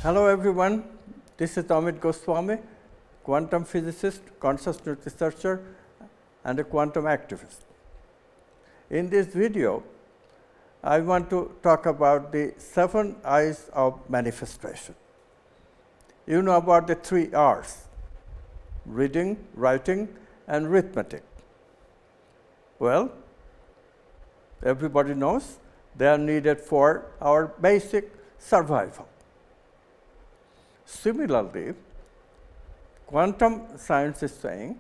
Hello everyone, this is Amit Goswami, quantum physicist, consciousness researcher, and a quantum activist. In this video, I want to talk about the 7 I's of manifestation. You know about the 3 R's: reading, writing, and arithmetic. Well, everybody knows they are needed for our basic survival. Similarly, quantum science is saying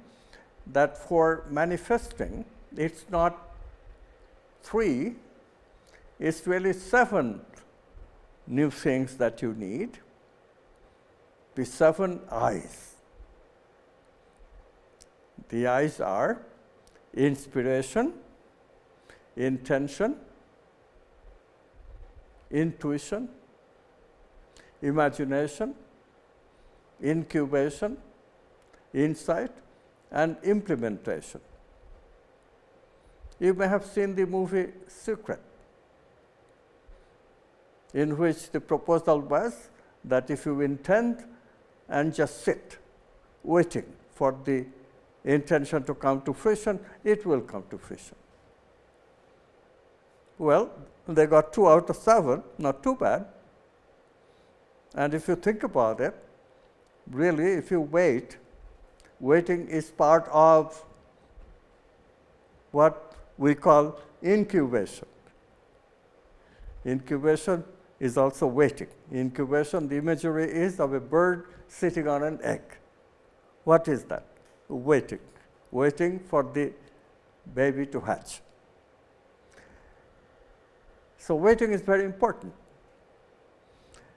that for manifesting, it's not 3, it's really 7 new things that you need, the 7 I's. The I's are inspiration, intention, intuition, imagination, incubation, insight, and implementation. You may have seen the movie Secret, in which the proposal was that if you intend and just sit, waiting for the intention to come to fruition, it will come to fruition. Well, they got 2 out of 7, not too bad. And if you think about it, really, if you wait, waiting is part of what we call incubation. Incubation is also waiting. Incubation, the imagery is of a bird sitting on an egg. What is that? Waiting. Waiting for the baby to hatch. So waiting is very important.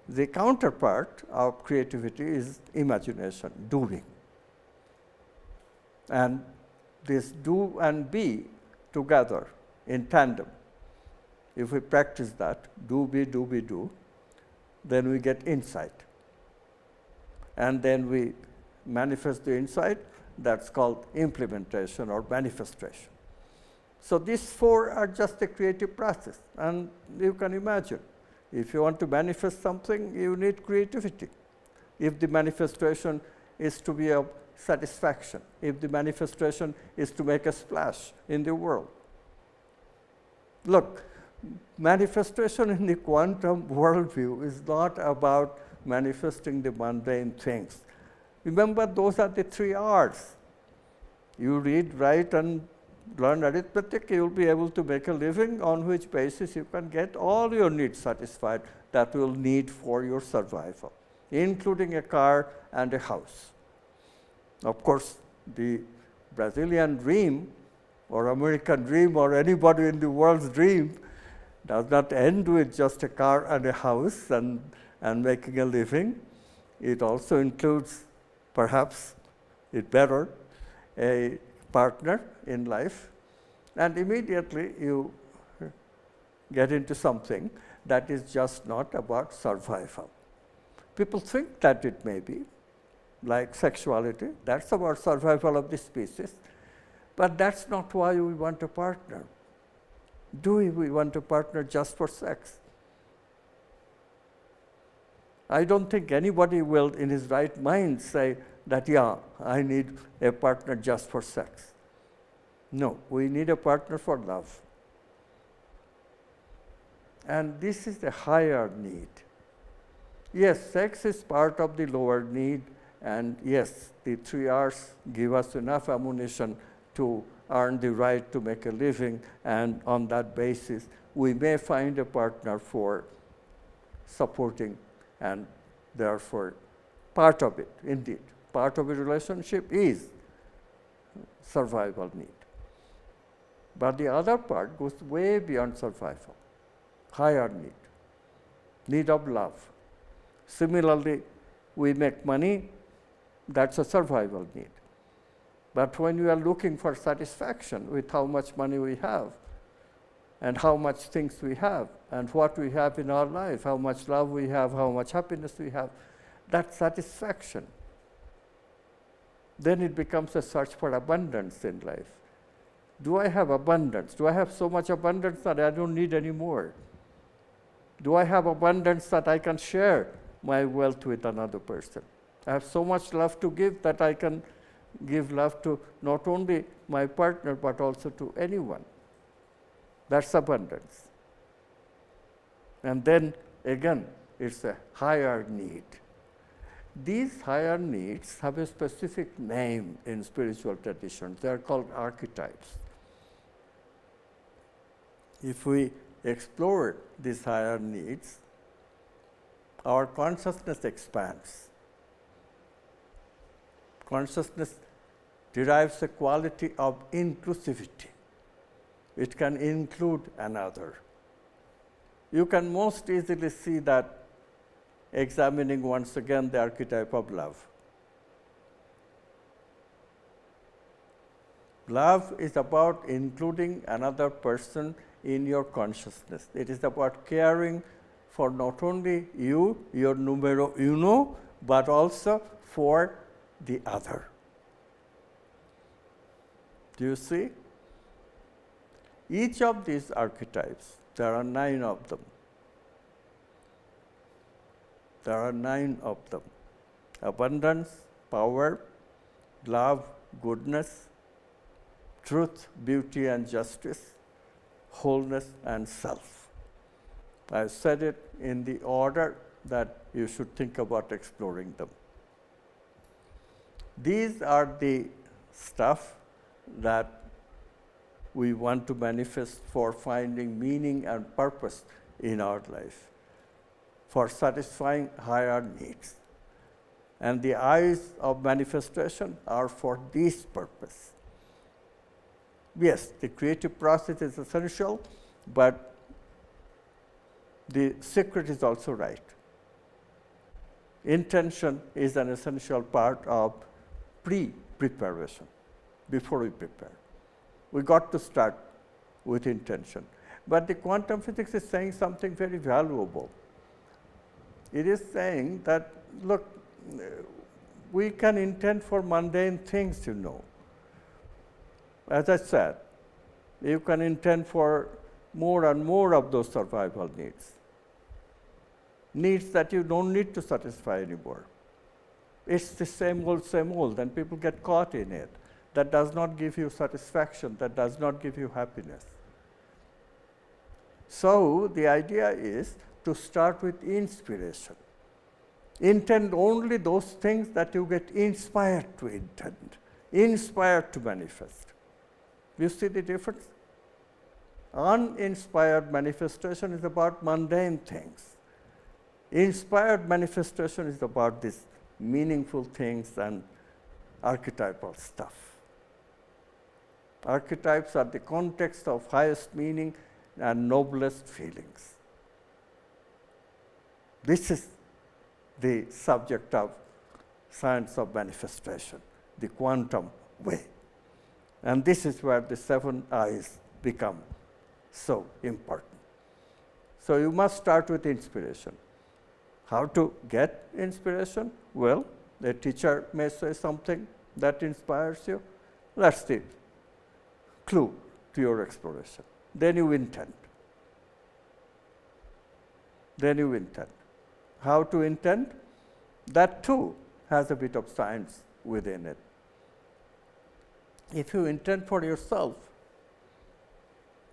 The counterpart of creativity is imagination, doing. And this do and be together in tandem. If we practice that, do, be, do, then we get insight. And then we manifest the insight, that's called implementation or manifestation. So these 4 are just a creative process, and you can imagine. If you want to manifest something, you need creativity. If the manifestation is to be of satisfaction, if the manifestation is to make a splash in the world. Look, manifestation in the quantum worldview is not about manifesting the mundane things. Remember, those are the 3 R's. You read, write, and learn arithmetic, you will be able to make a living, on which basis you can get all your needs satisfied that you will need for your survival, including a car and a house. Of course, the Brazilian dream or American dream or anybody in the world's dream does not end with just a car and a house and making a living. It also includes, perhaps it better, a partner in life, and immediately you get into something that is just not about survival. People think that it may be, like sexuality, that's about survival of the species, but that's not why we want a partner. Do we want a partner just for sex? I don't think anybody will, in his right mind, say that, yeah, I need a partner just for sex. No, we need a partner for love. And this is a higher need. Yes, sex is part of the lower need, and yes, the 3 R's give us enough ammunition to earn the right to make a living, and on that basis, we may find a partner for supporting, and therefore, part of it, indeed. Part of a relationship is survival need. But the other part goes way beyond survival, higher need of love. Similarly, we make money, that's a survival need. But when we are looking for satisfaction with how much money we have, and how much things we have, and what we have in our life, how much love we have, how much happiness we have, that's satisfaction. Then it becomes a search for abundance in life. Do I have abundance? Do I have so much abundance that I don't need any more? Do I have abundance that I can share my wealth with another person. I have so much love to give that I can give love to not only my partner, but also to anyone. That's abundance. And then again, it's a higher need. These higher needs have a specific name in spiritual traditions. They are called archetypes. If we explore these higher needs, our consciousness expands. Consciousness derives a quality of inclusivity. It can include another. You can most easily see that examining once again the archetype of love. Love is about including another person in your consciousness. It is about caring for not only you, your numero uno, but also for the other. Do you see? Each of these archetypes, there are 9 of them. There are 9 of them. Abundance, power, love, goodness, truth, beauty and justice, wholeness and self. I've said it in the order that you should think about exploring them. These are the stuff that we want to manifest for finding meaning and purpose in our life, for satisfying higher needs. And the eyes of manifestation are for this purpose. Yes, the creative process is essential, but the secret is also right. Intention is an essential part of pre-preparation, before we prepare. We got to start with intention. But the quantum physics is saying something very valuable. It is saying that, look, we can intend for mundane things, you know. As I said, you can intend for more and more of those survival needs. Needs that you don't need to satisfy anymore. It's the same old, and people get caught in it. That does not give you satisfaction, that does not give you happiness. So the idea is to start with inspiration. Intend only those things that you get inspired to intend, inspired to manifest. You see the difference? Uninspired manifestation is about mundane things. Inspired manifestation is about these meaningful things and archetypal stuff. Archetypes are the context of highest meaning and noblest feelings. This is the subject of science of manifestation, the quantum way. And this is where the 7 eyes become so important. So you must start with inspiration. How to get inspiration? Well, the teacher may say something that inspires you. That's the clue to your exploration. Then you intend. Then you intend. How to intend? That too has a bit of science within it. If you intend for yourself,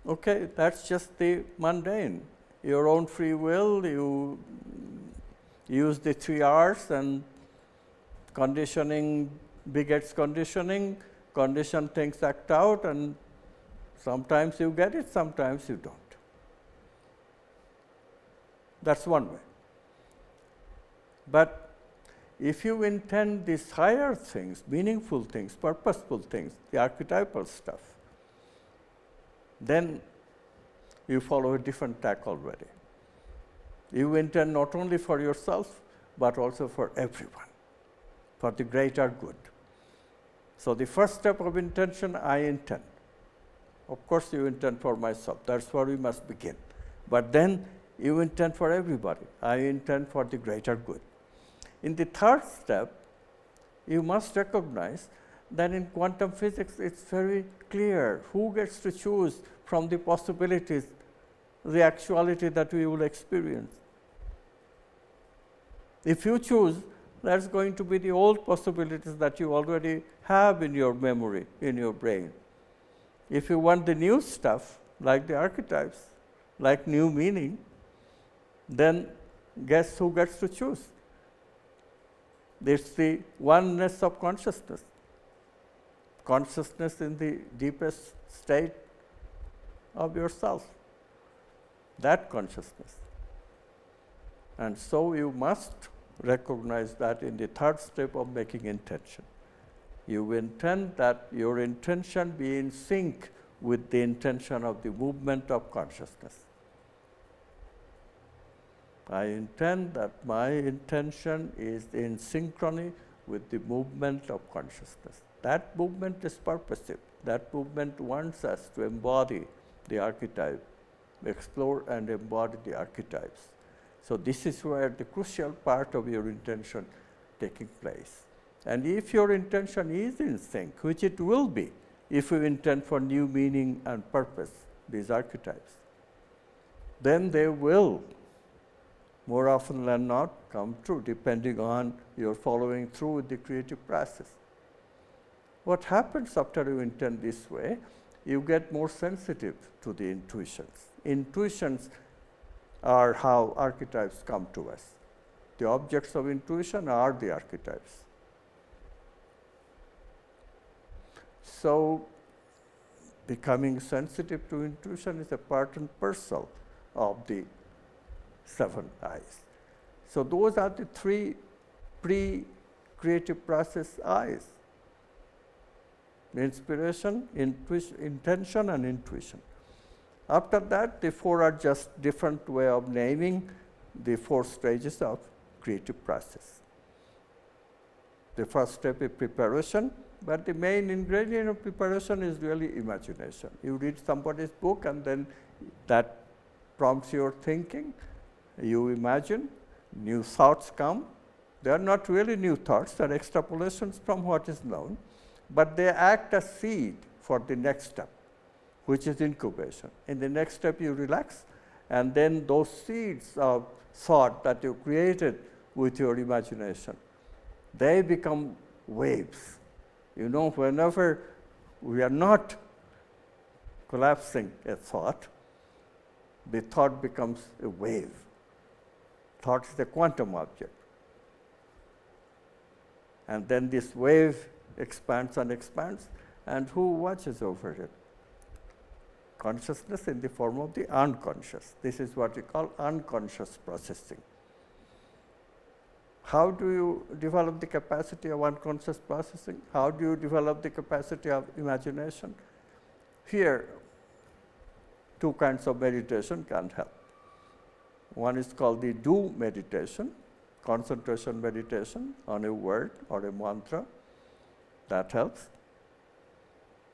okay, that's just the mundane. Your own free will, you use the 3 R's, and conditioning begets conditioning, conditioned things act out, and sometimes you get it, sometimes you don't. That's one way. But if you intend these higher things, meaningful things, purposeful things, the archetypal stuff, then you follow a different tack already. You intend not only for yourself, but also for everyone, for the greater good. So the first step of intention, I intend. Of course, you intend for myself. That's where we must begin. But then you intend for everybody. I intend for the greater good. In the third step, you must recognize that in quantum physics, it's very clear who gets to choose from the possibilities, the actuality that we will experience. If you choose, that's going to be the old possibilities that you already have in your memory, in your brain. If you want the new stuff, like the archetypes, like new meaning, then guess who gets to choose? It's the oneness of consciousness. Consciousness in the deepest state of yourself. That consciousness. And so you must recognize that in the third step of making intention. You intend that your intention be in sync with the intention of the movement of consciousness. I intend that my intention is in synchrony with the movement of consciousness. That movement is purposive. That movement wants us to embody the archetype, explore and embody the archetypes. So this is where the crucial part of your intention taking place. And if your intention is in sync, which it will be, if you intend for new meaning and purpose, these archetypes, then they will, more often than not, come true, depending on your following through with the creative process. What happens after you intend this way, you get more sensitive to the intuitions. Intuitions are how archetypes come to us. The objects of intuition are the archetypes. So, becoming sensitive to intuition is a part and parcel of the 7 eyes. So, those are the 3 pre-creative process eyes: inspiration, intention, and intuition. After that, the 4 are just different way of naming the 4 stages of creative process. The first step is preparation, but the main ingredient of preparation is really imagination. You read somebody's book and then that prompts your thinking. You imagine, new thoughts come. They are not really new thoughts, they are extrapolations from what is known, but they act as seed for the next step, which is incubation. In the next step, you relax, and then those seeds of thought that you created with your imagination, they become waves. You know, whenever we are not collapsing a thought, the thought becomes a wave. Thought is a quantum object. And then this wave expands and expands, and who watches over it? Consciousness in the form of the unconscious. This is what we call unconscious processing. How do you develop the capacity of unconscious processing? How do you develop the capacity of imagination? Here, 2 kinds of meditation can help. One is called the do meditation, concentration meditation on a word or a mantra. That helps.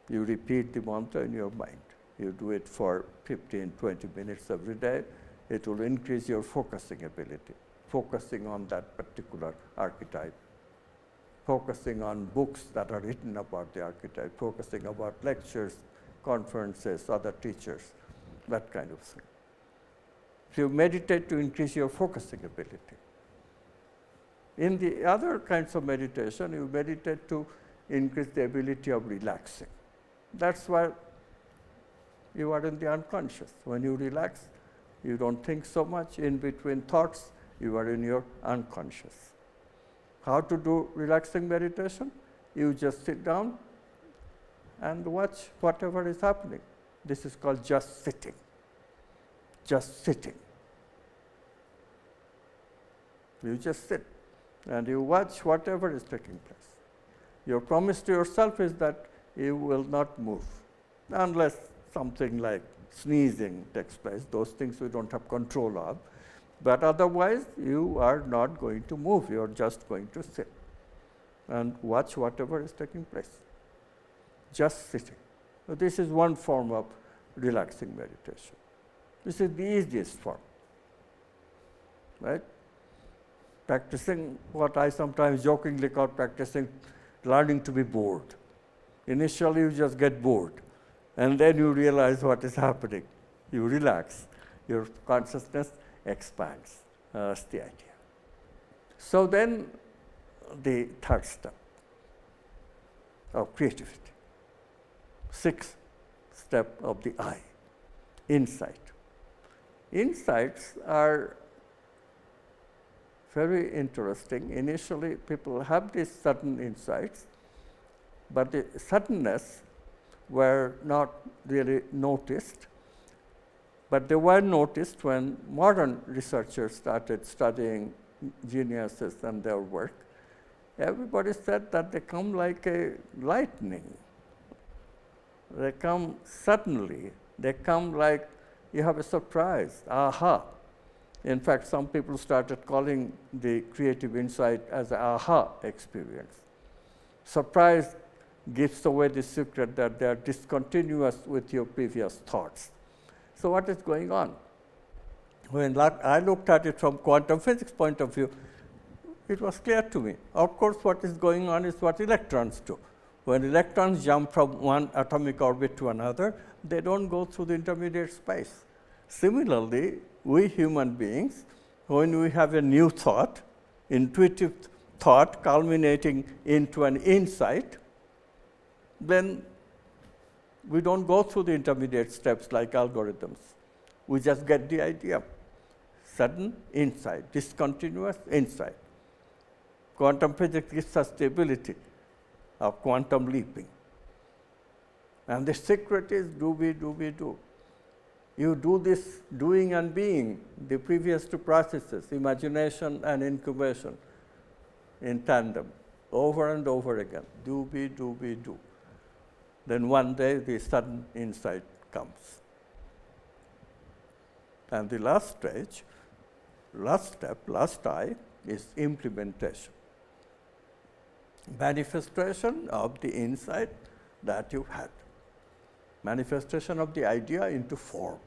You repeat the mantra in your mind. You do it for 15, 20 minutes every day. It will increase your focusing ability, focusing on that particular archetype, focusing on books that are written about the archetype, focusing about lectures, conferences, other teachers, that kind of thing. So you meditate to increase your focusing ability. In the other kinds of meditation, you meditate to increase the ability of relaxing. That's why you are in the unconscious. When you relax, you don't think so much. In between thoughts, you are in your unconscious. How to do relaxing meditation? You just sit down and watch whatever is happening. This is called just sitting. Just sitting. You just sit and you watch whatever is taking place. Your promise to yourself is that you will not move unless something like sneezing takes place. Those things we don't have control of. But otherwise, you are not going to move. You are just going to sit and watch whatever is taking place. Just sitting. So this is one form of relaxing meditation. This is the easiest form, right? Practicing what I sometimes jokingly call practicing learning to be bored. Initially, you just get bored, and then you realize what is happening. You relax. Your consciousness expands. That's the idea. So then the third step of creativity, sixth step of the I, insight. Insights are very interesting. Initially, people have these sudden insights, but the suddenness were not really noticed. But they were noticed when modern researchers started studying geniuses and their work. Everybody said that they come like a lightning. They come suddenly. They come like you have a surprise, aha. In fact, some people started calling the creative insight as an aha experience. Surprise gives away the secret that they are discontinuous with your previous thoughts. So what is going on? When I looked at it from quantum physics point of view, it was clear to me. Of course, what is going on is what electrons do. When electrons jump from one atomic orbit to another, they don't go through the intermediate space. Similarly, we human beings, when we have a new thought, intuitive thought culminating into an insight, then we don't go through the intermediate steps like algorithms. We just get the idea. Sudden insight, discontinuous insight. Quantum physics gives us the ability of quantum leaping. And the secret is do, be, do, be, do. You do this doing and being, the previous two processes, imagination and incubation, in tandem, over and over again. Do, be, do, be, do. Then one day the sudden insight comes. And the last stage, last step, last I, is implementation. Manifestation of the insight that you had. Manifestation of the idea into form.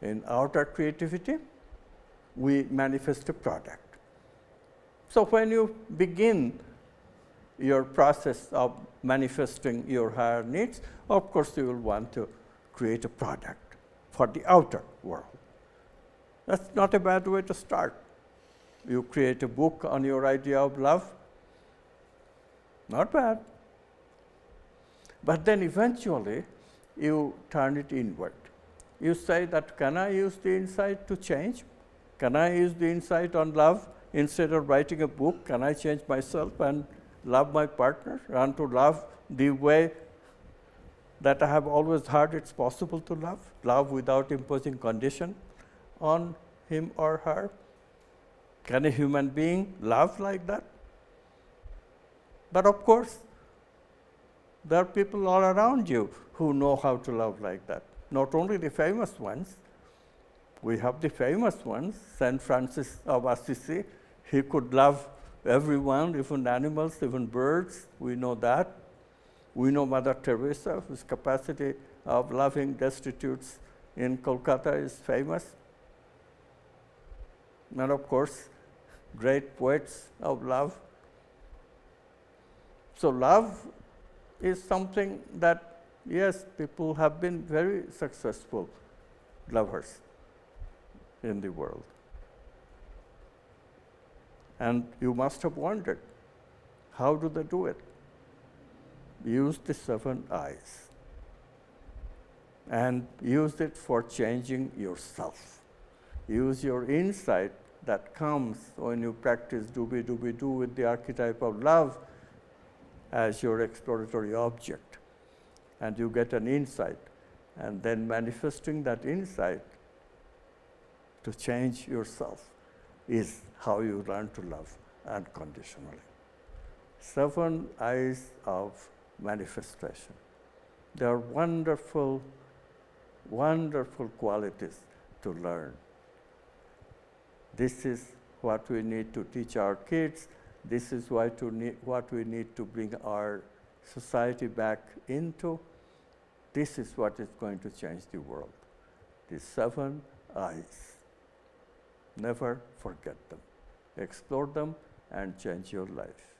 In outer creativity, we manifest a product. So when you begin your process of manifesting your higher needs, of course you will want to create a product for the outer world. That's not a bad way to start. You create a book on your idea of love, not bad. But then eventually you turn it inward. You say that, can I use the insight to change? Can I use the insight on love? Instead of writing a book, can I change myself and love my partner and to love the way that I have always heard it's possible to love? Love without imposing condition on him or her. Can a human being love like that? But of course, there are people all around you who know how to love like that. Not only the famous ones, we have the famous ones, Saint Francis of Assisi, he could love everyone, even animals, even birds, we know that. We know Mother Teresa, whose capacity of loving destitutes in Kolkata is famous. And of course, great poets of love. So love is something that, yes, people have been very successful lovers in the world. And you must have wondered, how do they do it? Use the 7 I's and use it for changing yourself. Use your insight that comes when you practice do with the archetype of love as your exploratory object. And you get an insight, and then manifesting that insight to change yourself is how you learn to love unconditionally. 7 I's of manifestation. They are wonderful, wonderful qualities to learn. This is what we need to teach our kids. This is what we need to bring our society back into. This is what is going to change the world. The 7 I's. Never forget them. Explore them and change your life.